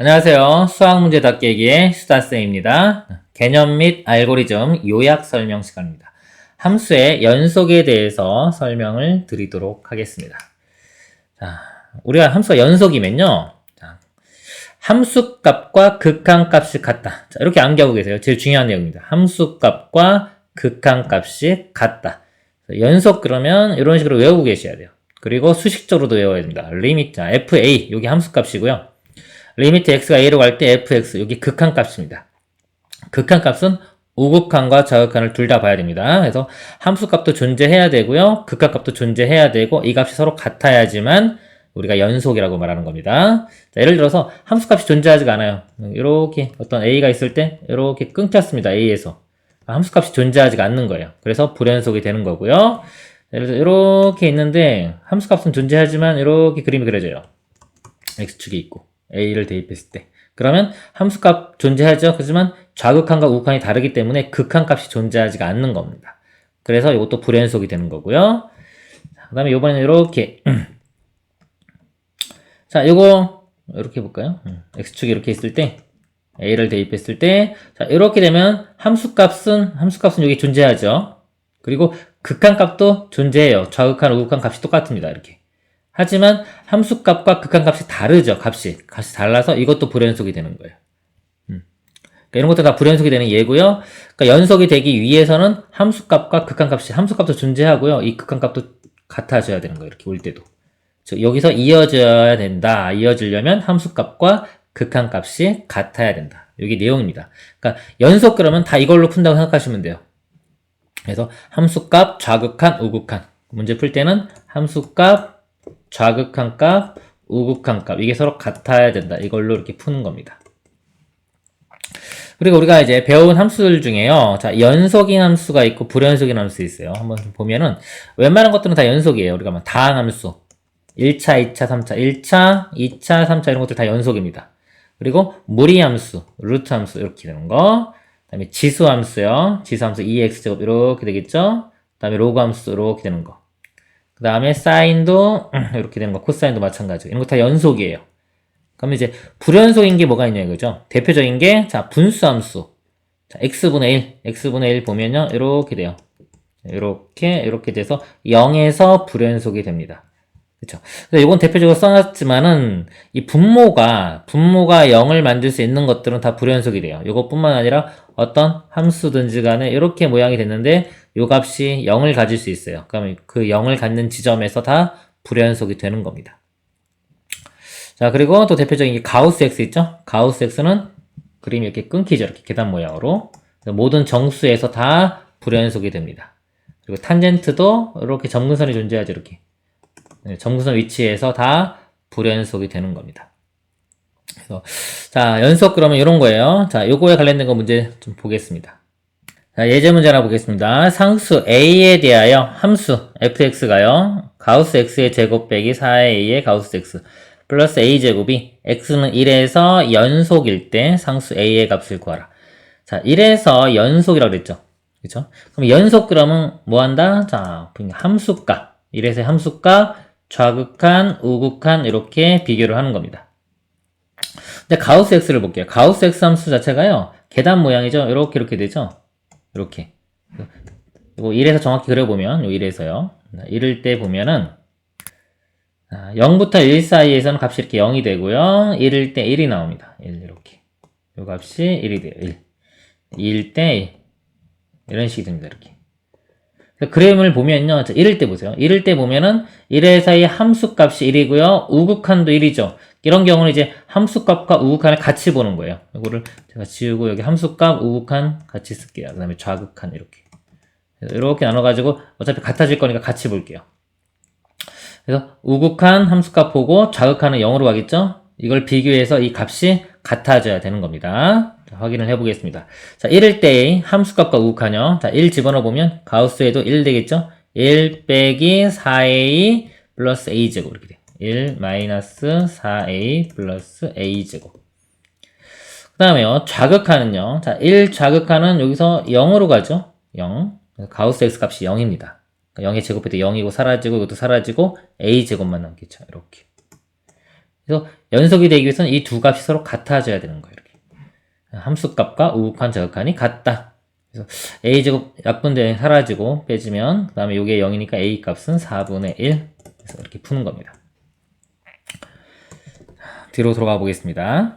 안녕하세요. 수학 문제 닫기 얘기의 수다쌤입니다. 개념 및 알고리즘 요약 설명 시간입니다. 함수의 연속에 대해서 설명을 드리도록 하겠습니다. 자, 우리가 함수가 연속이면요. 자, 함수값과 극한값이 같다. 자, 이렇게 암기하고 계세요. 제일 중요한 내용입니다. 함수값과 극한값이 같다. 연속 그러면 이런 식으로 외우고 계셔야 돼요. 그리고 수식적으로도 외워야 됩니다. 리미트, fa, 여기 함수값이고요. 리미트 x가 a로 갈 때 fx, 여기 극한값입니다. 극한값은 우극한과 좌극한을 둘 다 봐야 됩니다. 그래서 함수값도 존재해야 되고요. 극한값도 존재해야 되고 이 값이 서로 같아야지만 우리가 연속이라고 말하는 겁니다. 자, 예를 들어서 함수값이 존재하지가 않아요. 이렇게 어떤 a가 있을 때 이렇게 끊겼습니다. a에서. 함수값이 존재하지가 않는 거예요. 그래서 불연속이 되는 거고요. 예를 들어서 이렇게 있는데 함수값은 존재하지만 이렇게 그림이 그려져요. x축이 있고 a를 대입했을 때. 그러면 함수값 존재하죠. 하지만 좌극한과 우극한이 다르기 때문에 극한값이 존재하지가 않는 겁니다. 그래서 이것도 불연속이 되는 거고요. 그 다음에 이번에는 이렇게 자, 이거 이렇게 해볼까요? x축이 이렇게 있을 때 a를 대입했을 때 자, 이렇게 되면 함수값은 여기 존재하죠. 그리고 극한값도 존재해요. 좌극한, 우극한 값이 똑같습니다. 이렇게. 하지만 함수값과 극한값이 다르죠. 값이 달라서 이것도 불연속이 되는 거예요. 그러니까 이런 것도 다 불연속이 되는 예고요. 그러니까 연속이 되기 위해서는 함수값과 극한값이 함수값도 존재하고요. 이 극한값도 같아져야 되는 거예요. 이렇게 올 때도. 즉 여기서 이어져야 된다. 이어지려면 함수값과 극한값이 같아야 된다. 이게 내용입니다. 그러니까 연속 그러면 다 이걸로 푼다고 생각하시면 돼요. 그래서 함수값, 좌극한, 우극한. 문제 풀 때는 함수값, 좌극한값, 우극한값 이게 서로 같아야 된다. 이걸로 이렇게 푸는 겁니다. 그리고 우리가 이제 배운 함수들 중에요. 자, 연속인 함수가 있고 불연속인 함수 있어요. 한번 보면은 웬만한 것들은 다 연속이에요. 우리가 막 다항함수 1차, 2차, 3차, 1차, 2차, 3차 이런 것들 다 연속입니다. 그리고 무리함수, 루트함수 이렇게 되는 거. 그다음에 지수함수요. 지수함수 2x제곱 이렇게 되겠죠. 그다음에 로그함수 이렇게 되는 거. 그 다음에 사인도 이렇게 되는 거, 코사인도 마찬가지고 이런 거 다 연속이에요. 그러면 이제 불연속인 게 뭐가 있냐 이거죠. 대표적인 게 자 분수함수 자, x분의 1 보면요 이렇게 돼요. 이렇게 돼서 0에서 불연속이 됩니다. 그렇죠. 그래서 이건 대표적으로 써놨지만은 이 분모가 0을 만들 수 있는 것들은 다 불연속이 돼요. 이것뿐만 아니라 어떤 함수든지 간에 이렇게 모양이 됐는데 요 값이 0을 가질 수 있어요. 그러면 그 0을 갖는 지점에서 다 불연속이 되는 겁니다. 자, 그리고 또 대표적인 게 가우스 X 있죠? 가우스 X는 그림이 이렇게 끊기죠. 이렇게 계단 모양으로. 모든 정수에서 다 불연속이 됩니다. 그리고 탄젠트도 이렇게 점근선이 존재하죠. 이렇게. 점근선 위치에서 다 불연속이 되는 겁니다. 그래서 자, 연속 그러면 이런 거예요. 자, 요거에 관련된 거 문제 좀 보겠습니다. 자, 예제 문제 하나 보겠습니다. 상수 a에 대하여 함수 fx가요. 가우스 x의 제곱 빼기 4a의 가우스 x 플러스 a제곱이 x는 1에서 연속일 때 상수 a의 값을 구하라. 자, 1에서 연속이라고 그랬죠. 그쵸? 그럼 연속 그러면 뭐 한다? 자, 함수값. 1에서 함수값, 좌극한, 우극한 이렇게 비교를 하는 겁니다. 근데 가우스 x를 볼게요. 가우스 x 함수 자체가요. 계단 모양이죠. 이렇게 되죠. 이렇게. 이거 1에서 정확히 그려보면, 요 1에서요. 이럴 때 보면은, 0부터 1 사이에서는 값이 이렇게 0이 되고요. 1일 때 1이 나옵니다. 1, 이렇게. 요 값이 1이 돼요. 1. 2일 때 이런 식이 됩니다. 이렇게. 그림을 보면요. 자, 1일 때 보세요. 1일 때 보면은 1의 사이 함수값이 1이고요. 우극한도 1이죠. 이런 경우는 이제 함수값과 우극한을 같이 보는 거예요. 이거를 제가 지우고 여기 함수값, 우극한 같이 쓸게요. 그 다음에 좌극한 이렇게 나눠가지고 어차피 같아질 거니까 같이 볼게요. 그래서 우극한 함수값 보고 좌극한은 0으로 가겠죠? 이걸 비교해서 이 값이 같아져야 되는 겁니다. 자, 확인을 해보겠습니다. 자, 1일 때의 함수값과 우극한요. 자, 1 집어넣어보면 가우스에도 1 되겠죠? 1 빼기 4a 플러스 a제곱 이렇게 돼요. 1 마이너스 4a 플러스 a제곱. 그 다음에요. 좌극한은요. 자, 1 좌극한은 여기서 0으로 가죠? 0. 가우스 x 값이 0입니다. 0의 제곱해도 0이고 사라지고 이것도 사라지고 a제곱만 남겠죠. 이렇게. 그래서 연속이 되기 위해서는 이 두 값이 서로 같아져야 되는 거예요. 이렇게. 함수값과 우극한 저극한이 같다. 그래서 a제곱 약분되면 사라지고 빼지면 그 다음에 요게 0이니까 a 값은 4분의 1. 그래서 이렇게 푸는 겁니다. 뒤로 돌아가 보겠습니다.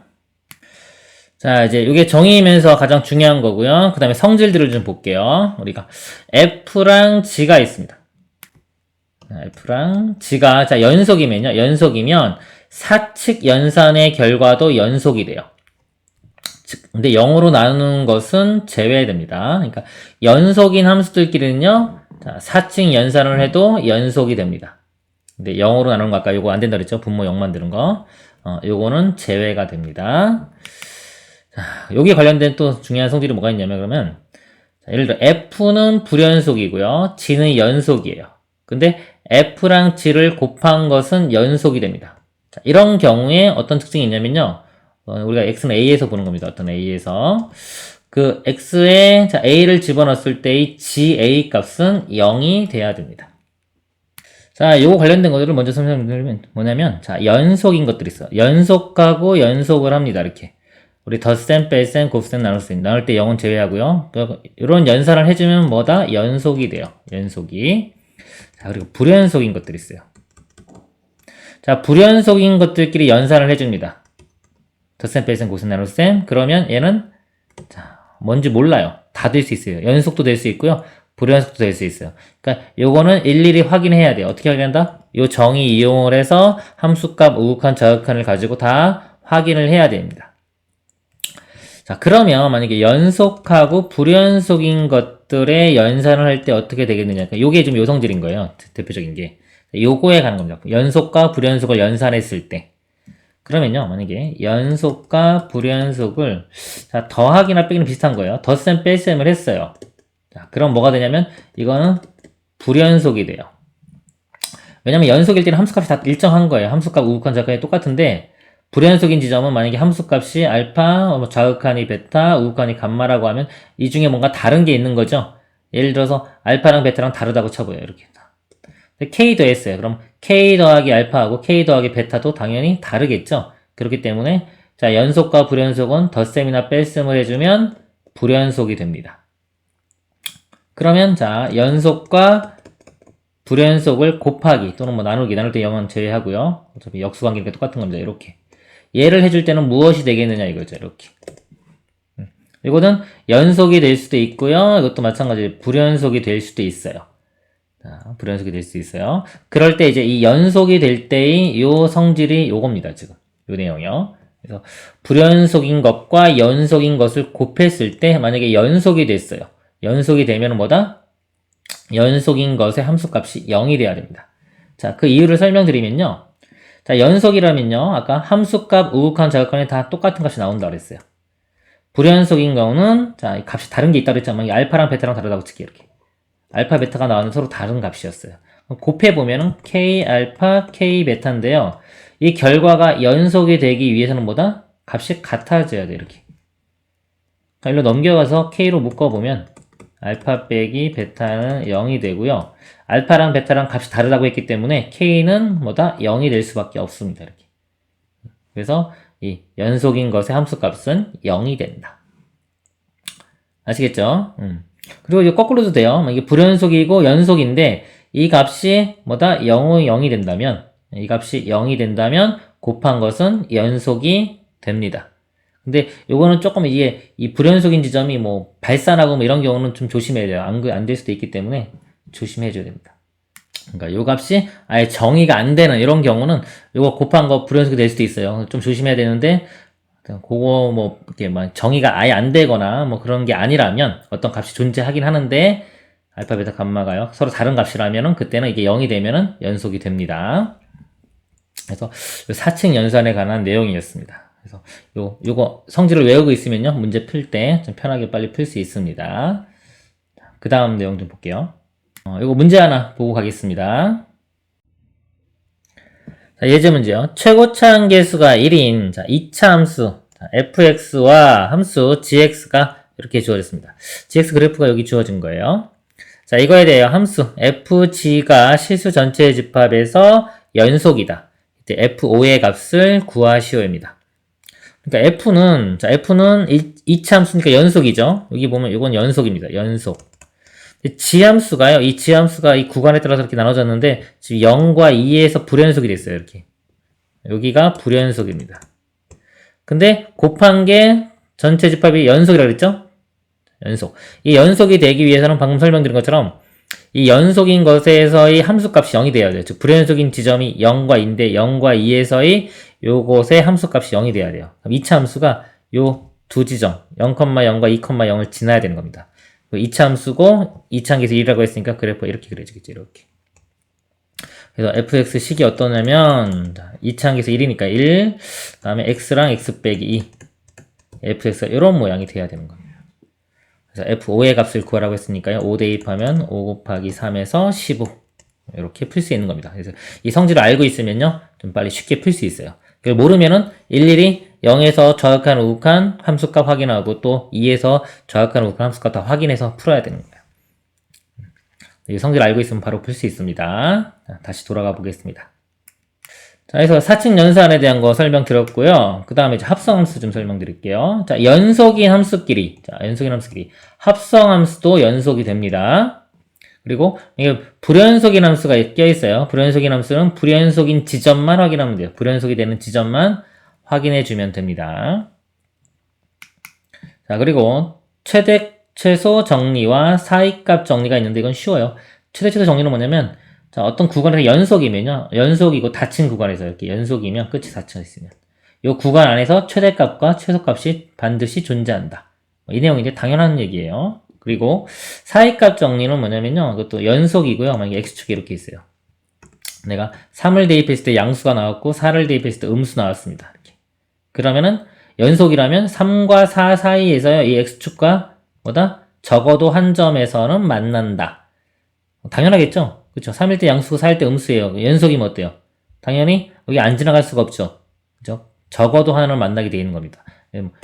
자, 이제 이게 정의이면서 가장 중요한 거고요. 그 다음에 성질들을 좀 볼게요. 우리가 F랑 G가 있습니다. F랑 G가, 자, 연속이면요. 연속이면 사칙 연산의 결과도 연속이 돼요. 근데 0으로 나누는 것은 제외됩니다. 그러니까 연속인 함수들끼리는요. 자, 사칙 연산을 해도 연속이 됩니다. 근데 0으로 나누는 거 아까 요거 안 된다 그랬죠? 분모 0 만드는 거. 요거는 제외가 됩니다. 자, 여기 관련된 또 중요한 성질이 뭐가 있냐면 그러면 자, 예를 들어 F는 불연속이고요. G는 연속이에요. 근데 F랑 G를 곱한 것은 연속이 됩니다. 자, 이런 경우에 어떤 특징이 있냐면요. 우리가 X는 A에서 보는 겁니다. 어떤 A에서. 그 X에 자, A를 집어넣었을 때의 GA 값은 0이 돼야 됩니다. 자, 요거 관련된 것들을 먼저 설명드리면 뭐냐면 자, 연속인 것들이 있어요. 연속하고 연속을 합니다. 이렇게. 우리 덧셈, 뺄셈, 곱셈, 나눗셈. 나눌 때 0은 제외하고요. 이런 연산을 해주면 뭐다? 연속이 돼요. 연속이. 자, 그리고 불연속인 것들이 있어요. 자, 불연속인 것들끼리 연산을 해줍니다. 덧셈, 뺄셈, 곱셈, 나눗셈. 그러면 얘는 자, 뭔지 몰라요. 다 될 수 있어요. 연속도 될 수 있고요. 불연속도 될 수 있어요. 그러니까 요거는 일일이 확인해야 돼요. 어떻게 확인한다? 요 정의 이용을 해서 함수값, 우극한, 저극한을 가지고 다 확인을 해야 됩니다. 자, 그러면 만약에 연속하고 불연속인 것들의 연산을 할 때 어떻게 되겠느냐. 그러니까 요게 좀 요성질인 거예요. 대표적인 게. 요거에 가는 겁니다. 연속과 불연속을 연산했을 때. 그러면요, 만약에 연속과 불연속을 자, 더하기나 빼기는 비슷한 거예요. 덧셈, 뺄셈을 했어요. 자, 그럼 뭐가 되냐면 이거는 불연속이 돼요. 왜냐면 연속일 때는 함수값이 다 일정한 거예요. 함수값, 우극한, 저극한이 똑같은데 불연속인 지점은 만약에 함수값이 알파, 좌극한이 베타, 우극한이 감마라고 하면 이 중에 뭔가 다른 게 있는 거죠. 예를 들어서 알파랑 베타랑 다르다고 쳐보여요. 이렇게. K 더했어요. 그럼 K 더하기 알파하고 K 더하기 베타도 당연히 다르겠죠. 그렇기 때문에 자, 연속과 불연속은 덧셈이나 뺄셈을 해주면 불연속이 됩니다. 그러면 자, 연속과 불연속을 곱하기 또는 뭐 나누기, 나눌 때 0은 제외하고요. 어차피 역수관계니까 똑같은 겁니다. 이렇게. 얘를 해줄 때는 무엇이 되겠느냐 이거죠. 이렇게. 이거는 연속이 될 수도 있고요. 이것도 마찬가지로 불연속이 될 수도 있어요. 자, 불연속이 될 수 있어요. 그럴 때 이제 이 연속이 될 때의 요 성질이 요겁니다. 지금. 요 내용이요. 그래서 불연속인 것과 연속인 것을 곱했을 때 만약에 연속이 됐어요. 연속이 되면 뭐다? 연속인 것의 함수값이 0이 돼야 됩니다. 자, 그 이유를 설명드리면요. 자, 연속이라면요. 아까 함수값, 우극한, 저극한이 다 똑같은 값이 나온다고 그랬어요. 불연속인 경우는 자, 값이 다른 게 있다고 그랬잖아요. 알파랑 베타랑 다르다고 칠게요. 이렇게. 알파, 베타가 나왔는데 서로 다른 값이었어요. 곱해보면은 K 알파, K 베타인데요. 이 결과가 연속이 되기 위해서는 뭐다? 값이 같아져야 돼, 이렇게. 그러니까 일로 넘겨가서 K로 묶어보면 알파 빼기 베타는 0이 되고요. 알파랑 베타랑 값이 다르다고 했기 때문에 K는 뭐다? 0이 될 수밖에 없습니다, 이렇게. 그래서 이 연속인 것의 함수값은 0이 된다. 아시겠죠? 그리고 이제 거꾸로도 돼요. 이게 불연속이고 연속인데 이 값이 뭐다? 0이 된다면 이 값이 0이 된다면 곱한 것은 연속이 됩니다. 근데 요거는 조금 이게 이 불연속인 지점이 뭐 발산하고 뭐 이런 경우는 좀 조심해야 돼요. 안 될 수도 있기 때문에 조심해 줘야 됩니다. 그러니까 요 값이 아예 정의가 안 되는 이런 경우는 요거 곱한 거 불연속이 될 수도 있어요. 좀 조심해야 되는데 그거 뭐 이렇게 막 정의가 아예 안 되거나 뭐 그런 게 아니라면 어떤 값이 존재하긴 하는데 알파, 베타, 감마가요. 서로 다른 값이라면은 그때는 이게 0이 되면은 연속이 됩니다. 그래서 사칙 연산에 관한 내용이었습니다. 그래서 요거 성질을 외우고 있으면요. 문제 풀 때 좀 편하게 빨리 풀 수 있습니다. 그 다음 내용 좀 볼게요. 요거 문제 하나 보고 가겠습니다. 자, 예제 문제요. 최고차 한계수가 1인, 자, 2차 함수, 자, fx와 함수 gx가 이렇게 주어졌습니다. gx 그래프가 여기 주어진 거예요. 자, 이거에 대해 함수 fg가 실수 전체의 집합에서 연속이다. 이제 F5의 값을 구하시오입니다. 그러니까 F는 이차함수니까 연속이죠. 여기 보면 이건 연속입니다. 연속. 지함수가요. 이 지함수가 이 구간에 따라서 이렇게 나눠졌는데 지금 0과 2에서 불연속이 됐어요. 이렇게. 여기가 불연속입니다. 근데 곱한 게 전체 집합이 연속이라고 그랬죠? 연속. 이 연속이 되기 위해서는 방금 설명드린 것처럼 이 연속인 것에서의 함수값이 0이 돼야 돼요. 즉 불연속인 지점이 0과 2인데 0과 2에서의 요것의 함수값이 0이 돼야 돼요. 그럼 2차 함수가 요 두 지점 0,0과 2,0을 지나야 되는 겁니다. 2차 함수고 2차 한계에서 1이라고 했으니까 그래프 이렇게 그려지겠죠. 이렇게. 그래서 fx 식이 어떠냐면 2차 한계에서 1이니까 1, 다음에 x랑 x 빼기 2, fx가 이런 모양이 돼야 되는 겁니다. 그래서 f5의 값을 구하라고 했으니까요. 5 대입하면 5 곱하기 3에서 15 이렇게 풀 수 있는 겁니다. 그래서 이 성질을 알고 있으면요. 좀 빨리 쉽게 풀 수 있어요. 그걸 모르면은 일일이 0에서 좌극한 우극한 함수값 확인하고 또 2에서 좌극한 우극한 함수값 다 확인해서 풀어야 되는 거예요. 이 성질을 알고 있으면 바로 풀 수 있습니다. 자, 다시 돌아가 보겠습니다. 자, 그래서 사칙 연산에 대한 거 설명드렸고요. 그 다음에 이제 합성함수 좀 설명드릴게요. 자, 연속인 함수끼리. 합성함수도 연속이 됩니다. 그리고 이게 불연속인 함수가 껴있어요. 불연속인 함수는 불연속인 지점만 확인하면 돼요. 불연속이 되는 지점만 확인해주면 됩니다. 자, 그리고 최대, 최소 정리와 사이값 정리가 있는데 이건 쉬워요. 최대, 최소 정리는 뭐냐면 자, 어떤 구간에서 연속이면요. 연속이고 닫힌 구간에서 이렇게 연속이면 끝이 닫혀 있으면 이 구간 안에서 최대값과 최소값이 반드시 존재한다. 이 내용인데 당연한 얘기예요. 그리고 사이값 정리는 뭐냐면요. 이것도 연속이고요. 만약에 x축이 이렇게 있어요. 내가 3을 대입했을 때 양수가 나왔고 4를 대입했을 때 음수 나왔습니다. 이렇게. 그러면은 연속이라면 3과 4 사이에서 이 x축과 뭐다? 적어도 한 점에서는 만난다. 당연하겠죠? 그쵸? 3일 때 양수고 4일 때 음수예요. 연속이면 어때요? 당연히 여기 안 지나갈 수가 없죠. 그죠? 적어도 하나는 만나게 되어 있는 겁니다.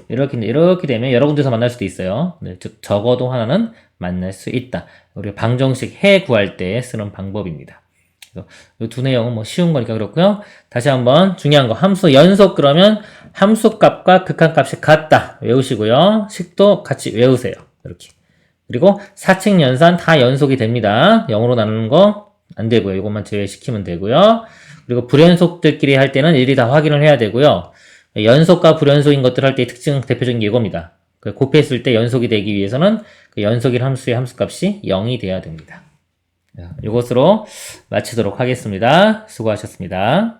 이렇게 되면 여러 군데서 만날 수도 있어요. 네, 즉 적어도 하나는 만날 수 있다. 우리가 방정식 해 구할 때 쓰는 방법입니다. 그래서 이 두 내용은 뭐 쉬운 거니까 그렇고요. 다시 한번 중요한 거 함수 연속 그러면 함수값과 극한값이 같다 외우시고요. 식도 같이 외우세요. 이렇게. 그리고 사칙 연산 다 연속이 됩니다. 0으로 나누는 거 안 되고요. 이것만 제외시키면 되고요. 그리고 불연속들끼리 할 때는 일일이 다 확인을 해야 되고요. 연속과 불연속인 것들 할 때 특징 대표적인 게 이겁니다. 곱했을 때 연속이 되기 위해서는 그 연속인 함수의 함수값이 0이 돼야 됩니다. 이것으로 마치도록 하겠습니다. 수고하셨습니다.